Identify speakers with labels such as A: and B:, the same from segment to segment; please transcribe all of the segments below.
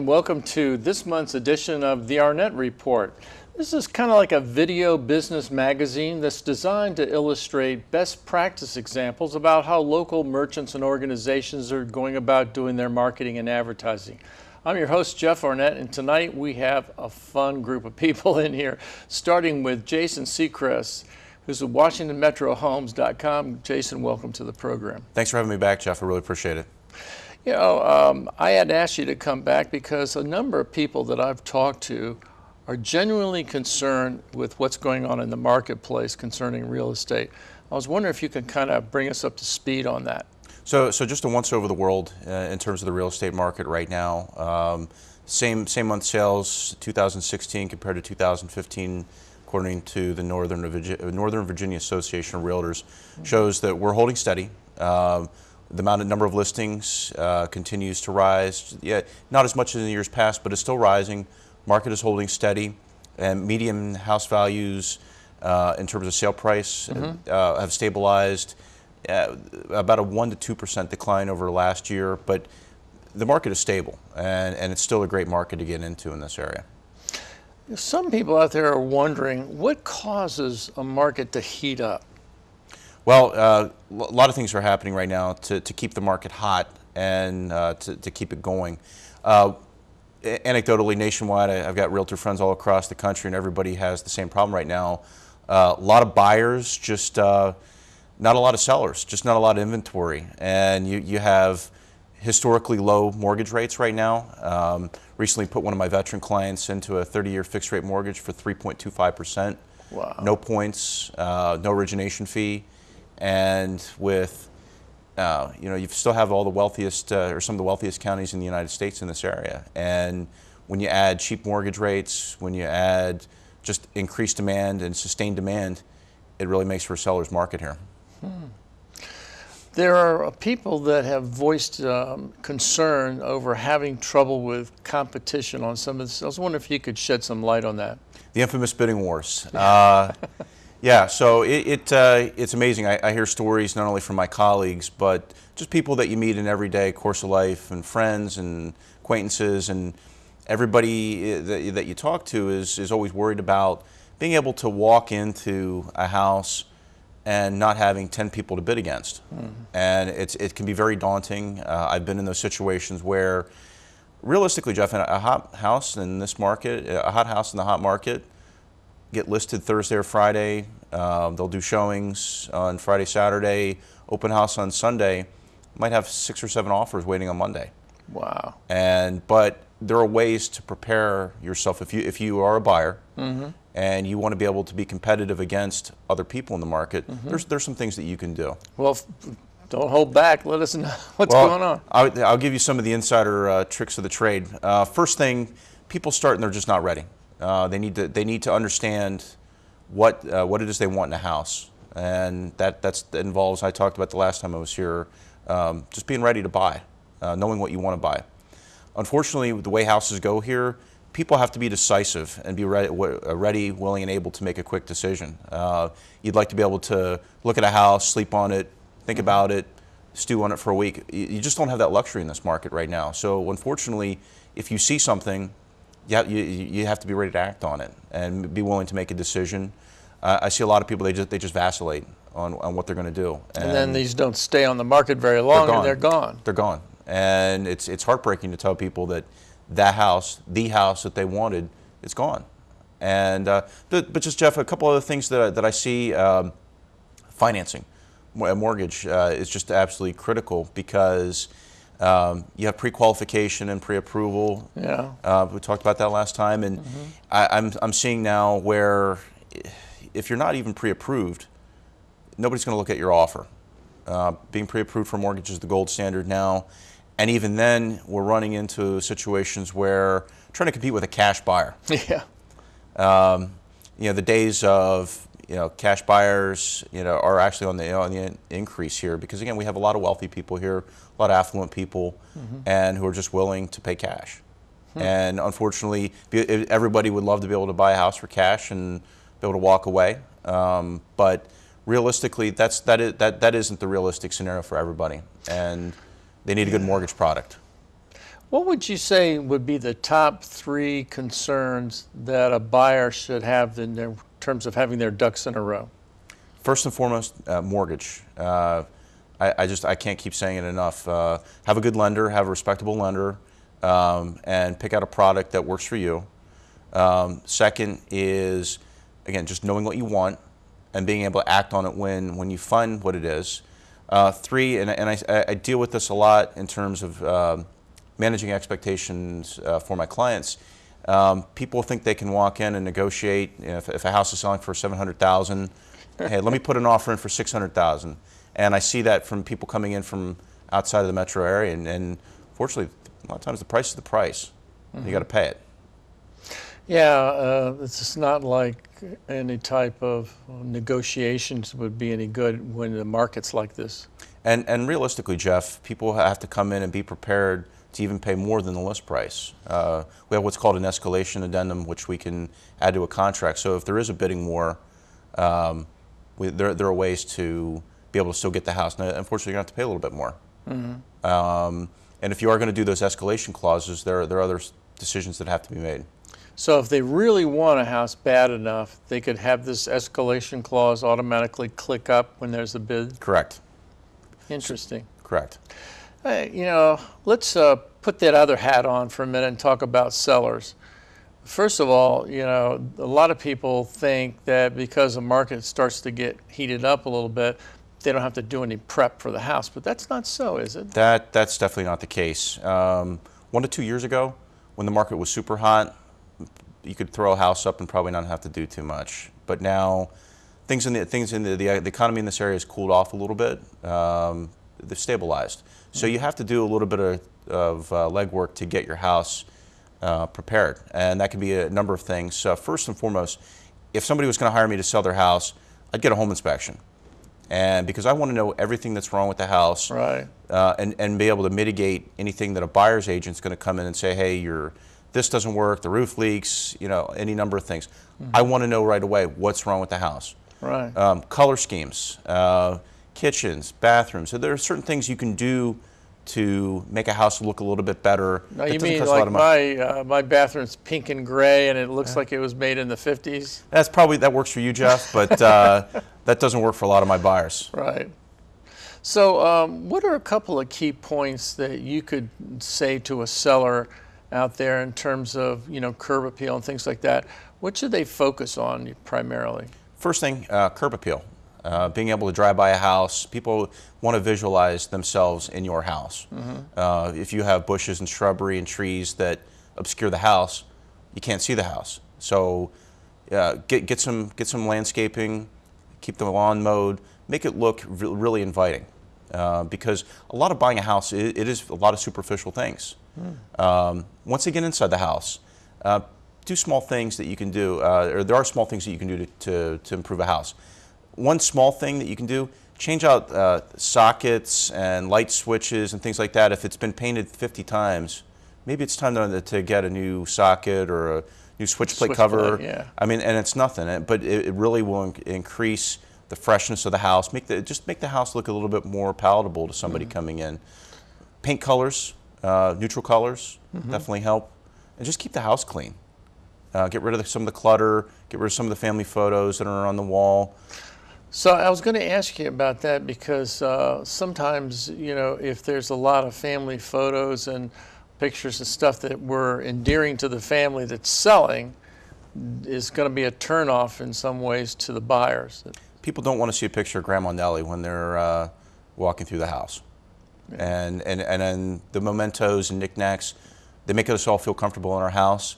A: and welcome to this month's edition of the Arnette Report. This is kind of like a video business magazine that's designed to illustrate best practice examples about how local merchants and organizations are going about doing their marketing and advertising. I'm your host, Jeff Arnette, and tonight we have a fun group of people in here, starting with Jason Seacrest, who's with WashingtonMetroHomes.com. Jason, welcome to the program.
B: Thanks for having me back, Jeff. I really appreciate it.
A: You know, I had asked you to come back because a number of people that I've talked to are genuinely concerned with what's going on in the marketplace concerning real estate. I was wondering if you could kind of bring us up to speed on that.
B: So just a once over the world in terms of the real estate market right now. Same month sales, 2016 compared to 2015, according to the Northern Virginia Association of Realtors, shows that we're holding steady. The number of listings continues to rise. Yeah, not as much as in the years past, but it's still rising. Market is holding steady, and median house values in terms of sale price have stabilized. About a 1 to 2% decline over last year, but the market is stable, and it's still a great market to get into in this area.
A: Some people out there are wondering what causes a market to heat up.
B: Well, a lot of things are happening right now to keep the market hot and to keep it going. Anecdotally, nationwide, I've got realtor friends all across the country, and everybody has the same problem right now. A lot of buyers, just not a lot of sellers, just not a lot of inventory. And you have historically low mortgage rates right now. Recently put one of my veteran clients into a 30-year fixed rate mortgage for 3.25%.
A: Wow.
B: No points, no origination fee. And with, you still have all the wealthiest, or some of the wealthiest counties in the United States in this area. And when you add cheap mortgage rates, when you add just increased demand and sustained demand, it really makes for a seller's market here.
A: There are people that have voiced concern over having trouble with competition on some of this. I was wondering if you could shed some light on that.
B: The infamous bidding wars. Yeah, so it's amazing. I hear stories not only from my colleagues, but just people that you meet in everyday course of life, and friends and acquaintances, and everybody that you talk to is always worried about being able to walk into a house and not having 10 people to bid against. And it can be very daunting. I've been in those situations where, realistically, Jeff, in a hot house in this market, a hot house in the hot market, get listed Thursday or Friday. They'll do showings on Friday, Saturday, open house on Sunday. Might have 6 or 7 offers waiting on Monday.
A: Wow.
B: But there are ways to prepare yourself if you are a buyer and you want to be able to be competitive against other people in the market. There's some things that you can do.
A: Well, don't hold back. Let us know what's going on.
B: I'll give you some of the insider tricks of the trade. First thing, people start and they're just not ready. They need to understand what it is they want in a house, and that involves, I talked about the last time I was here, just being ready to buy, knowing what you want to buy. Unfortunately, the way houses go here, people have to be decisive and be ready, willing, and able to make a quick decision. You'd like to be able to look at a house, sleep on it, think about it, stew on it for a week. You just don't have that luxury in this market right now. So unfortunately, if you see something, you have to be ready to act on it and be willing to make a decision. I see a lot of people, they just vacillate on what they're going to do.
A: And then these don't stay on the market very long, and they're gone.
B: They're gone. And it's heartbreaking to tell people that the house that they wanted, is gone. And but just, Jeff, a couple other things that I see. Financing, a mortgage is just absolutely critical because you have pre-qualification and pre-approval.
A: Yeah.
B: We talked about that last time, and I'm seeing now where if you're not even pre-approved, nobody's going to look at your offer. Being pre-approved for mortgage is the gold standard now, and even then, we're running into situations where trying to compete with a cash buyer.
A: Yeah.
B: The days of cash buyers are actually on the increase here, because again, we have a lot of wealthy people here, a lot of affluent people, and who are just willing to pay cash. And unfortunately, everybody would love to be able to buy a house for cash and be able to walk away, but realistically, that isn't the realistic scenario for everybody, and they need a good mortgage product.
A: What would you say would be the top 3 concerns that a buyer should have in terms of having their ducks in a row?
B: First and foremost, mortgage. I can't keep saying it enough. Have a good lender, have a respectable lender, and pick out a product that works for you. Second is, again, just knowing what you want and being able to act on it when you find what it is. 3, and I deal with this a lot in terms of managing expectations for my clients. People think they can walk in and negotiate. If a house is selling for $700,000, hey, let me put an offer in for $600,000. And I see that from people coming in from outside of the metro area, and fortunately, a lot of times the price is the price. You got to pay it.
A: Yeah, it's just not like any type of negotiations would be any good when the market's like this.
B: And realistically, Jeff, people have to come in and be prepared to even pay more than the list price. We have what's called an escalation addendum, which we can add to a contract. So if there is a bidding war, there are ways to be able to still get the house. Now, unfortunately, you're going to have to pay a little bit more. And if you are going to do those escalation clauses, there are other decisions that have to be made.
A: So if they really want a house bad enough, they could have this escalation clause automatically click up when there's a bid?
B: Correct.
A: Interesting.
B: Correct.
A: Let's put that other hat on for a minute and talk about sellers. First of all, a lot of people think that because the market starts to get heated up a little bit, they don't have to do any prep for the house, but that's not so, is it?
B: That's definitely not the case. 1 to 2 years ago, when the market was super hot, you could throw a house up and probably not have to do too much. But now, things in the economy in this area has cooled off a little bit. They've stabilized. So you have to do a little bit of legwork to get your house prepared, and that can be a number of things. First and foremost, if somebody was going to hire me to sell their house, I'd get a home inspection, and because I want to know everything that's wrong with the house,
A: right,
B: and be able to mitigate anything that a buyer's agent's going to come in and say, hey, this doesn't work, the roof leaks, any number of things. I want to know right away what's wrong with the house.
A: Right.
B: Color schemes, kitchens, bathrooms. So there are certain things you can do to make a house look a little bit better.
A: Now, you mean like my bathroom's pink and gray and it looks like it was made in the 50s?
B: That works for you, Jeff, but that doesn't work for a lot of my buyers.
A: Right. So what are a couple of key points that you could say to a seller out there in terms of curb appeal and things like that? What should they focus on primarily?
B: First thing, curb appeal. Being able to drive by a house, people want to visualize themselves in your house. If you have bushes and shrubbery and trees that obscure the house, you can't see the house. So get some landscaping, keep the lawn mowed, make it look really inviting. Because a lot of buying a house, it is a lot of superficial things. Once they get inside the house, do small things that you can do, or there are small things that you can do to improve a house. One small thing that you can do, change out sockets and light switches and things like that. If it's been painted 50 times, maybe it's time to get a new socket or a new switch plate cover.
A: Yeah.
B: I mean, and it's nothing, but it really will increase the freshness of the house. Just make the house look a little bit more palatable to somebody coming in. Paint colors, neutral colors definitely help, and just keep the house clean. Get rid of some of the clutter. Get rid of some of the family photos that are on the wall.
A: So I was going to ask you about that because sometimes, if there's a lot of family photos and pictures and stuff that were endearing to the family that's selling, is going to be a turnoff in some ways to the buyers.
B: People don't want to see a picture of Grandma Nellie when they're walking through the house. Yeah. And then the mementos and knickknacks, they make us all feel comfortable in our house,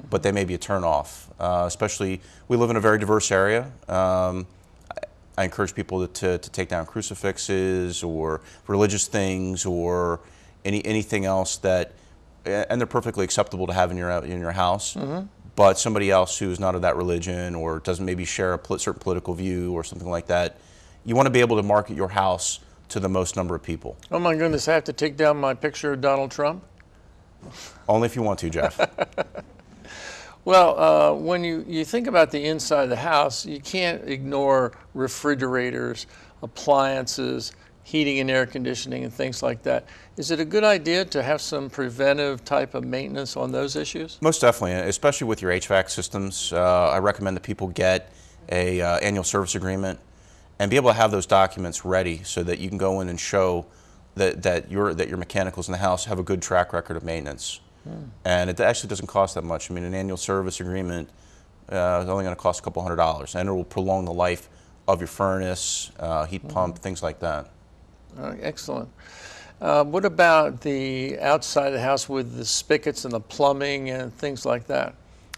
B: but they may be a turnoff. Especially, we live in a very diverse area. I encourage people to take down crucifixes or religious things or anything else that, and they're perfectly acceptable to have in your house. But somebody else who's not of that religion or doesn't maybe share a certain political view or something like that, you want to be able to market your house to the most number of people.
A: Oh my goodness, I have to take down my picture of Donald Trump?
B: Only if you want to, Jeff.
A: Well, when you think about the inside of the house, you can't ignore refrigerators, appliances, heating and air conditioning and things like that. Is it a good idea to have some preventive type of maintenance on those issues?
B: Most definitely, especially with your HVAC systems. I recommend that people get a annual service agreement and be able to have those documents ready so that you can go in and show that your mechanicals in the house have a good track record of maintenance. And it actually doesn't cost that much. I mean, an annual service agreement is only going to cost a couple $100s, and it will prolong the life of your furnace, heat pump, things like that.
A: Excellent. What about the outside of the house with the spigots and the plumbing and things like that?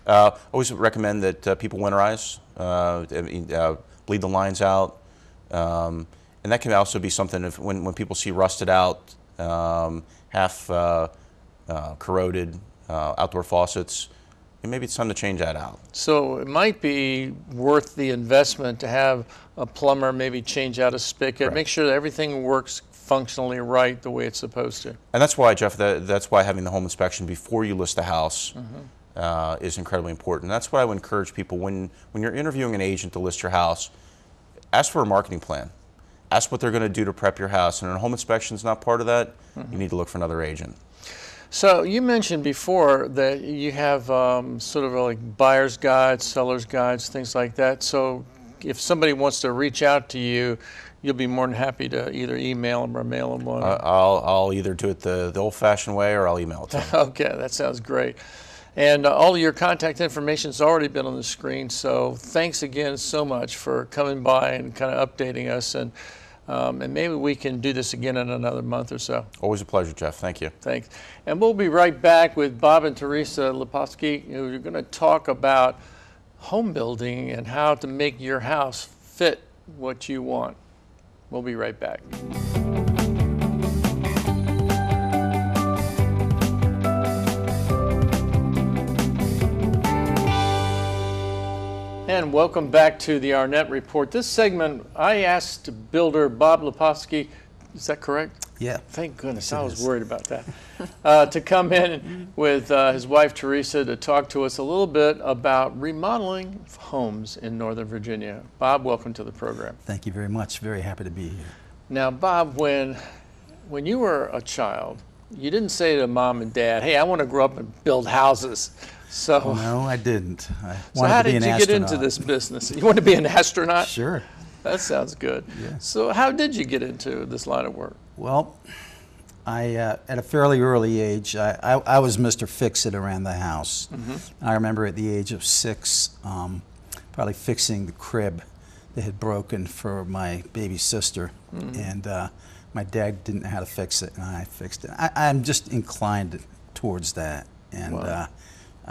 B: Always recommend that people winterize, bleed the lines out, and that can also be something when people see rusted out, half corroded outdoor faucets, maybe it's time to change that out.
A: So it might be worth the investment to have a plumber maybe change out a spigot,
B: Correct.
A: make sure that everything works functionally right the way it's supposed to.
B: And that's why, Jeff, that's why having the home inspection before you list the house is incredibly important. That's why I would encourage people when you're interviewing an agent to list your house, ask for a marketing plan. Ask what they're going to do to prep your house. And if a home inspection is not part of that, you need to look for another agent.
A: So you mentioned before that you have sort of like buyer's guides, seller's guides, things like that. So if somebody wants to reach out to you, you'll be more than happy to either email them or mail them one.
B: I'll either do it the old-fashioned way or I'll email it to them.
A: Okay, that sounds great. And all of your contact information has already been on the screen. So thanks again so much for coming by and kind of updating us. And maybe we can do this again in another month or so.
B: Always a pleasure, Jeff. Thank you.
A: Thanks. And we'll be right back with Bob and Teresa Leposki, who are going to talk about home building and how to make your house fit what you want. We'll be right back. And welcome back to the Arnette Report. This segment, I asked builder Bob Leposki, is that correct?
C: Yeah.
A: Thank goodness, I was worried about that. To come in with his wife Teresa to talk to us a little bit about remodeling homes in Northern Virginia. Bob, welcome to the program.
C: Thank you very much. Very happy to be here.
A: Now, Bob, when you were a child, you didn't say to mom and dad, hey, I want to grow up and build houses. So,
C: no, I didn't.
A: So how did you get into this business? You want to be an astronaut?
C: Sure.
A: That sounds good.
C: Yeah.
A: So how did you get into this line of work?
C: Well, at a fairly early age, I was Mr. Fix-It around the house. I remember at the age of 6, probably fixing the crib that had broken for my baby sister. And my dad didn't know how to fix it, and I fixed it. I'm just inclined towards that. And
A: Wow.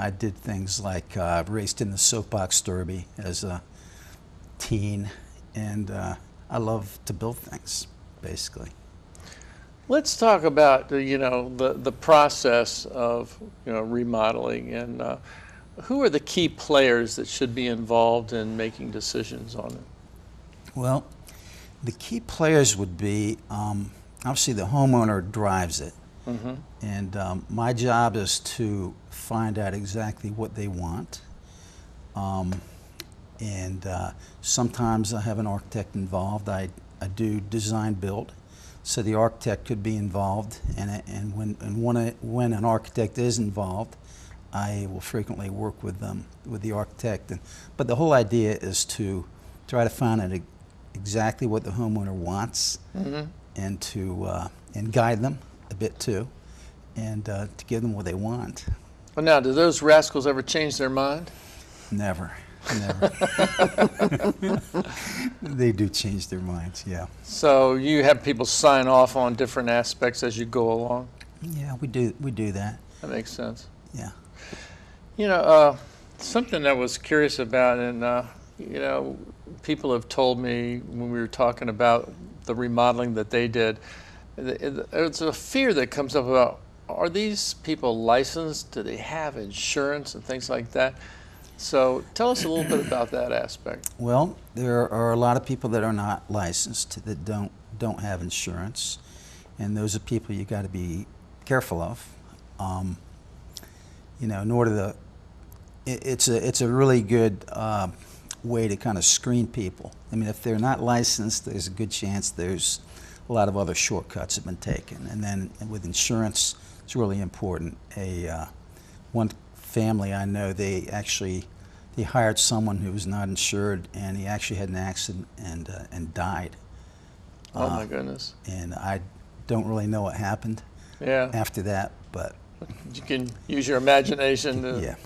C: I did things like raced in the soapbox derby as a teen, and I love to build things, basically.
A: Let's talk about the process of remodeling, and who are the key players that should be involved in making decisions on it?
C: Well, the key players would be obviously the homeowner drives it, and my job is to find out exactly what they want. And sometimes I have an architect involved. I do design build, so the architect could be involved. And when an architect is involved, I will frequently work with them, with the architect. But the whole idea is to try to find out exactly what the homeowner wants, and to guide them a bit too, and to give them what they want.
A: Well, now, do those rascals ever change their mind?
C: Never. They do change their minds, yeah.
A: So you have people sign off on different aspects as you go along?
C: Yeah, we do that.
A: That makes sense.
C: Yeah.
A: Something I was curious about, and people have told me when we were talking about the remodeling that they did, it's a fear that comes up about, are these people licensed? Do they have insurance and things like that? So tell us a little bit about that aspect.
C: Well, there are a lot of people that are not licensed, that don't have insurance, and those are people you got to be careful of. In order to, it's a really good way to kind of screen people. I mean, if they're not licensed, there's a good chance there's a lot of other shortcuts have been taken. And then with insurance, it's really important. One family I know, they hired someone who was not insured, and he actually had an accident and died.
A: Oh my goodness.
C: And I don't really know what happened after that, but
A: you can use your imagination to,
C: yeah.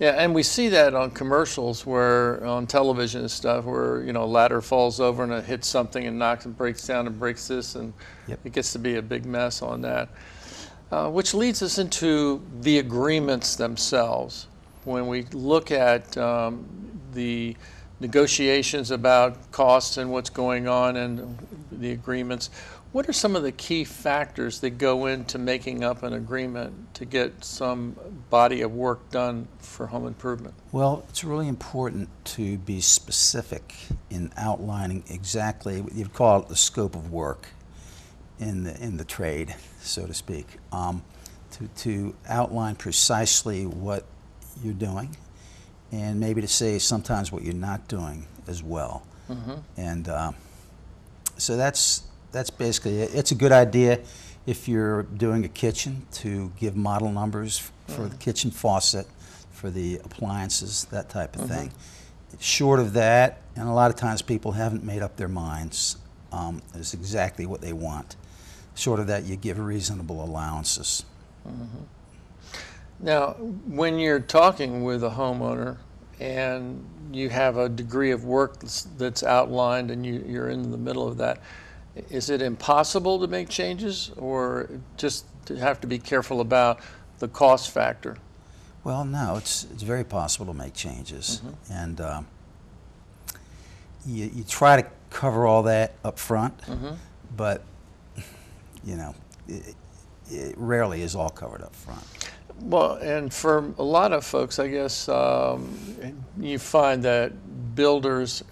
A: Yeah, and we see that on commercials, where on television and stuff, where a ladder falls over and it hits something and knocks and breaks down and breaks this, and it gets to be a big mess on that. Which leads us into the agreements themselves. When we look at the negotiations about costs and what's going on and the agreements, what are some of the key factors that go into making up an agreement to get some body of work done for home improvement?
C: Well, it's really important to be specific in outlining exactly, you'd call it the scope of work in the trade, so to speak, to outline precisely what you're doing, and maybe to say sometimes what you're not doing as well. Mm-hmm. And so that's basically it. It's a good idea if you're doing a kitchen to give model numbers for the kitchen faucet, for the appliances, that type of thing. Short of that, and a lot of times people haven't made up their minds as exactly what they want. Short of that, you give reasonable allowances.
A: Now, when you're talking with a homeowner and you have a degree of work that's outlined and you're in the middle of that, is it impossible to make changes, or just to have to be careful about the cost factor?
C: Well, no, it's very possible to make changes, and you try to cover all that up front, but it rarely is all covered up front.
A: Well, and for a lot of folks, I guess you find that builders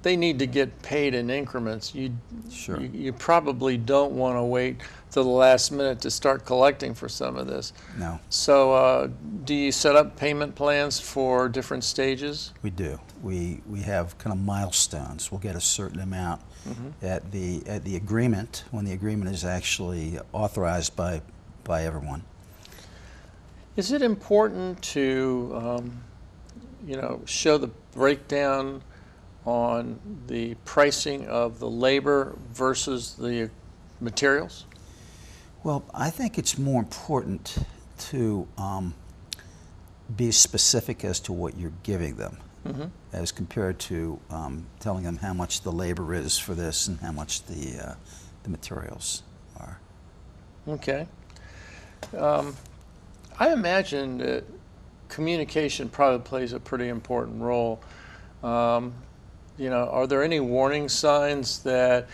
A: they need to get paid in increments.
C: Sure.
A: You probably don't want to wait till the last minute to start collecting for some of this.
C: No.
A: So do you set up payment plans for different stages?
C: We do. We have kind of milestones. We'll get a certain amount at the agreement, when the agreement is actually authorized by everyone.
A: Is it important to show the breakdown on the pricing of the labor versus the materials?
C: Well, I think it's more important to be specific as to what you're giving them, as compared to telling them how much the labor is for this and how much the materials are.
A: Okay. I imagine that communication probably plays a pretty important role. Are there any warning signs that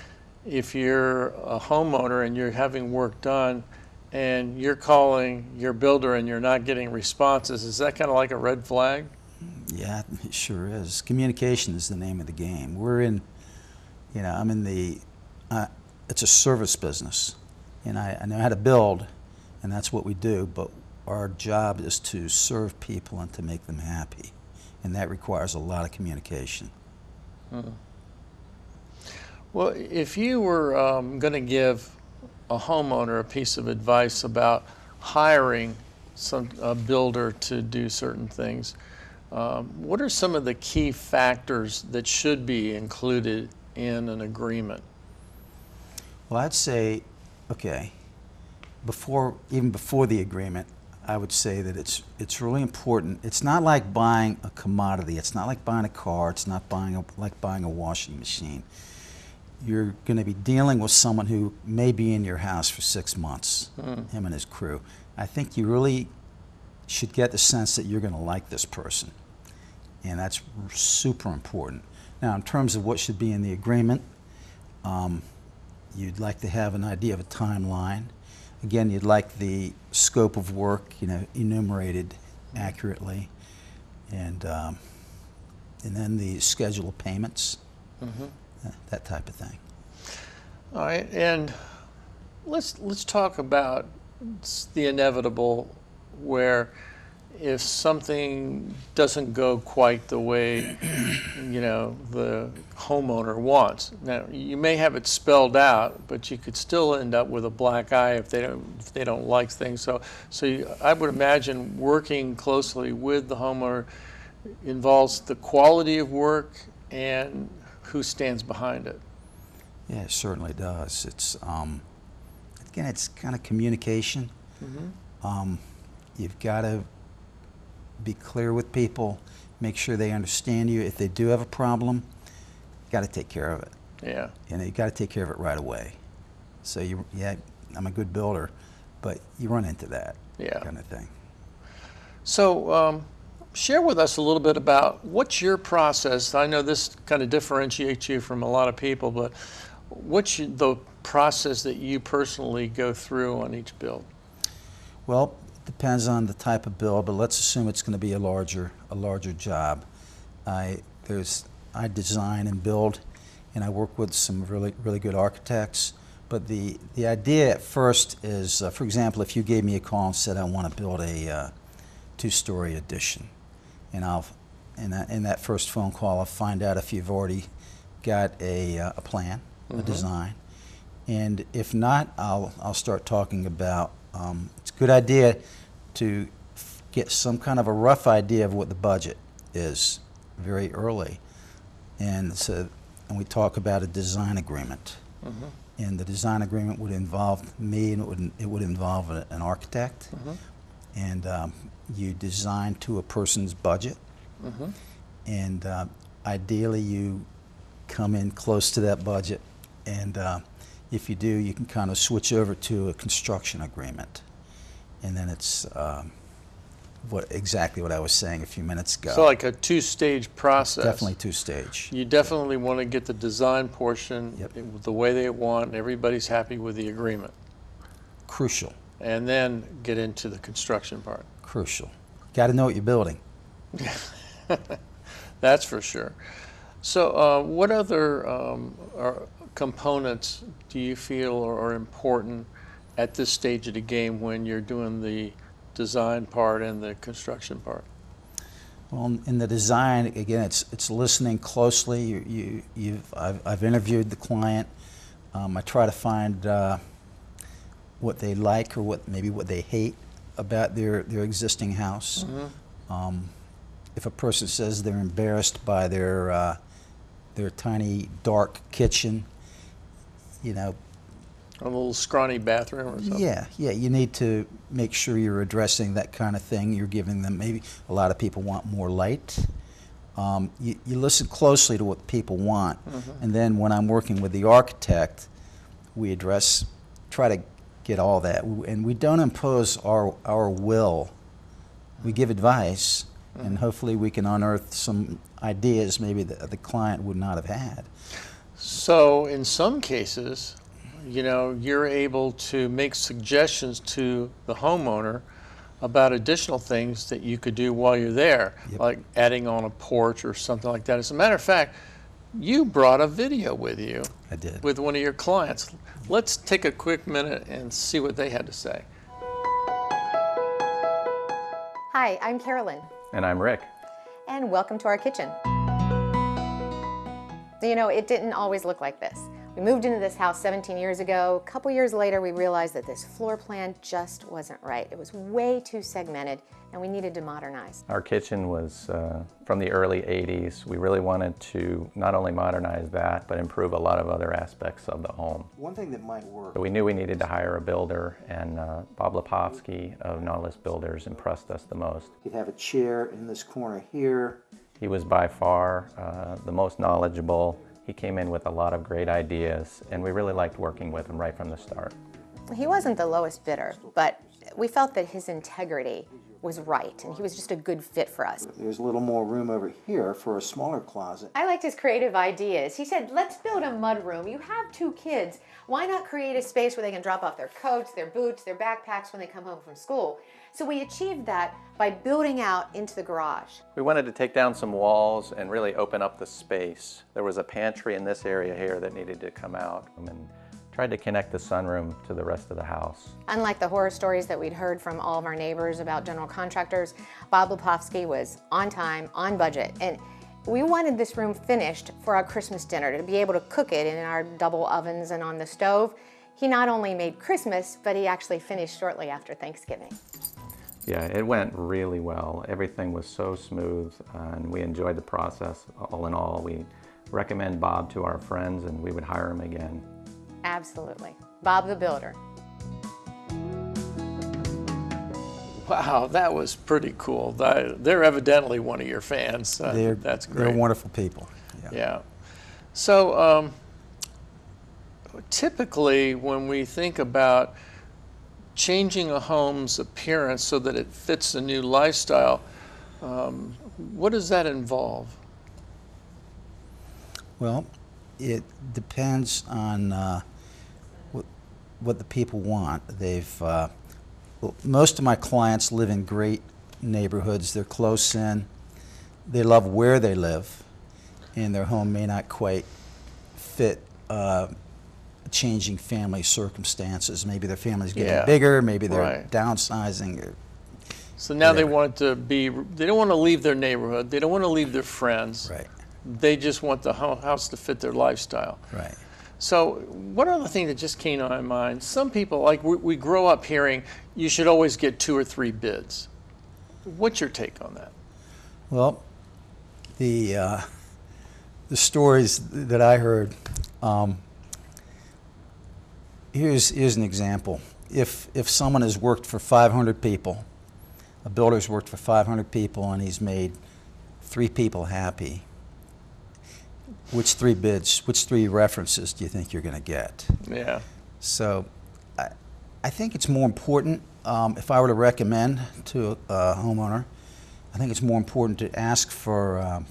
A: if you're a homeowner and you're having work done and you're calling your builder and you're not getting responses, is that kind of like a red flag?
C: Yeah, it sure is. Communication is the name of the game. We're in, I'm in the, it's a service business, and I know how to build, and that's what we do, but our job is to serve people and to make them happy, and that requires a lot of communication.
A: Well, if you were going to give a homeowner a piece of advice about hiring a builder to do certain things, what are some of the key factors that should be included in an agreement?
C: Well, I'd say, okay, even before the agreement, I would say that it's really important. It's not like buying a commodity. It's not like buying a car. It's not like buying a washing machine. You're going to be dealing with someone who may be in your house for 6 months, him and his crew. I think you really should get the sense that you're going to like this person, and that's super important. Now, in terms of what should be in the agreement, you'd like to have an idea of a timeline. Again, you'd like the scope of work, enumerated accurately, and then the schedule of payments, that type of thing.
A: All right, and let's talk about the inevitable, where if something doesn't go quite the way, the homeowner wants. Now, you may have it spelled out, but you could still end up with a black eye if they don't like things. So I would imagine working closely with the homeowner involves the quality of work and who stands behind it.
C: Yeah, it certainly does. It's again, it's kind of communication. You've got to be clear with people, make sure they understand you. If they do have a problem, you got to take care of it.
A: Yeah.
C: You got to take care of it right away. So I'm a good builder, but you run into that kind of thing.
A: So share with us a little bit about what's your process. I know this kind of differentiates you from a lot of people, but what's the process that you personally go through on each build?
C: Well, it depends on the type of build, but let's assume it's going to be a larger job. I design and build, and I work with some really good architects. But the idea at first is, for example, if you gave me a call and said I want to build a two-story addition, and in that first phone call I'll find out if you've already got a plan, a design, and if not, I'll start talking about. It's a good idea to get some kind of a rough idea of what the budget is very early, and we talk about a design agreement, and the design agreement would involve me, and it would involve an architect, and you design to a person's budget, and ideally you come in close to that budget, and if you do, you can kind of switch over to a construction agreement, and then it's exactly what I was saying a few minutes ago.
A: So like a two-stage process.
C: It's definitely two-stage.
A: You definitely want to get the design portion the way they want, and everybody's happy with the agreement.
C: Crucial.
A: And then get into the construction part.
C: Crucial. Got to know what you're building.
A: That's for sure. So what other components do you feel are important at this stage of the game when you're doing the design part and the construction part?
C: Well, in the design, again, it's listening closely. I've interviewed the client. I try to find what they like or maybe what they hate about their existing house. If a person says they're embarrassed by their tiny dark kitchen,
A: A little scrawny bathroom or something?
C: Yeah, you need to make sure you're addressing that kind of thing. You're giving them, maybe a lot of people want more light. You listen closely to what people want, and then when I'm working with the architect, we try to get all that, and we don't impose our will. We give advice, and hopefully we can unearth some ideas maybe that the client would not have had.
A: So in some cases, you're able to make suggestions to the homeowner about additional things that you could do while you're there, like adding on a porch or something like that. As a matter of fact, you brought a video with you.
C: I did.
A: With one of your clients. Let's take a quick minute and see what they had to say.
D: Hi, I'm Carolyn.
E: And I'm Rick.
D: And welcome to our kitchen. It didn't always look like this. We moved into this house 17 years ago. A couple years later, we realized that this floor plan just wasn't right. It was way too segmented, and we needed to modernize.
E: Our kitchen was from the early 80s. We really wanted to not only modernize that, but improve a lot of other aspects of the home.
C: One thing that might work.
E: So we knew we needed to hire a builder, and Bob Lepovsky of Nautilus Builders impressed us the most.
C: You could have a chair in this corner here.
E: He was by far the most knowledgeable. He came in with a lot of great ideas, and we really liked working with him right from the start.
D: He wasn't the lowest bidder, but we felt that his integrity was right, and he was just a good fit for us.
C: There's a little more room over here for a smaller closet.
D: I liked his creative ideas. He said, let's build a mud room. You have 2 kids. Why not create a space where they can drop off their coats, their boots, their backpacks when they come home from school? So we achieved that by building out into the garage.
E: We wanted to take down some walls and really open up the space. There was a pantry in this area here that needed to come out, and tried to connect the sunroom to the rest of the house.
D: Unlike the horror stories that we'd heard from all of our neighbors about general contractors, Bob Lepovsky was on time, on budget, and we wanted this room finished for our Christmas dinner, to be able to cook it in our double ovens and on the stove. He not only made Christmas, but he actually finished shortly after Thanksgiving.
E: Yeah, it went really well. Everything was so smooth, and we enjoyed the process. All in all, we recommend Bob to our friends, and we would hire him again.
D: Absolutely. Bob the Builder.
A: Wow, that was pretty cool. They're evidently one of your fans. That's great.
C: They're wonderful people.
A: Yeah. So typically when we think about changing a home's appearance so that it fits a new lifestyle, what does that involve?
C: Well, it depends on what the people want. Most of my clients live in great neighborhoods. They're close in. They love where they live, and their home may not quite fit changing family circumstances. Maybe their family's getting bigger. Maybe they're downsizing. Or
A: so now
C: whatever.
A: they want it to be. They don't want to leave their neighborhood. They don't want to leave their friends.
C: Right.
A: They just want the house to fit their lifestyle.
C: Right.
A: So one other thing that just came to my mind, some people, like we grow up hearing, you should always get 2 or 3 bids. What's your take on that?
C: Well, the stories that I heard, here's an example. If someone has worked for 500 people, a builder's worked for 500 people and he's made 3 people happy, which 3 references do you think you're going to get?
A: Yeah.
C: So I think it's more important, if I were to recommend to a homeowner, I think it's more important to ask for,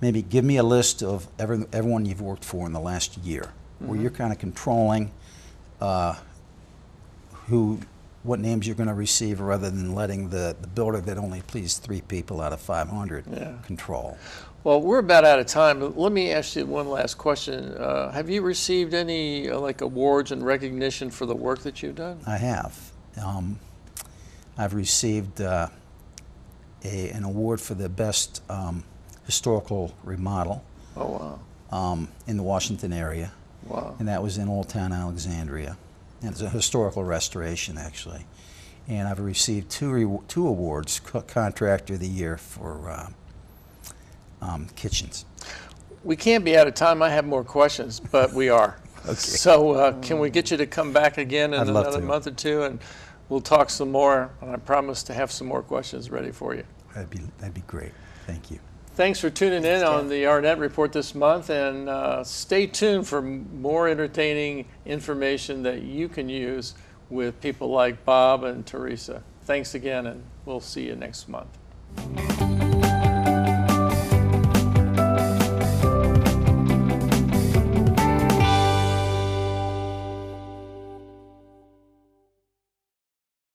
C: maybe give me a list of everyone you've worked for in the last year, where you're kind of controlling what names you're going to receive, rather than letting the builder that only pleased 3 people out of 500 control.
A: Well, we're about out of time, but let me ask you one last question. Have you received any like awards and recognition for the work that you've done?
C: I have. I've received an award for the best historical remodel.
A: Oh, wow.
C: In the Washington area.
A: Wow.
C: And that was in Old Town Alexandria. And it's a historical restoration, actually. And I've received 2 awards, Contractor of the Year for kitchens.
A: We can't be out of time. I have more questions, but we are.
C: Okay.
A: So can we get you to come back again in
C: I'd love
A: another
C: to.
A: month or 2, and we'll talk some more, and I promise to have some more questions ready for you.
C: That'd be great. Thank you.
A: Thanks for tuning in on the Arnette Report this month, and stay tuned for more entertaining information that you can use with people like Bob and Teresa. Thanks again, and we'll see you next month.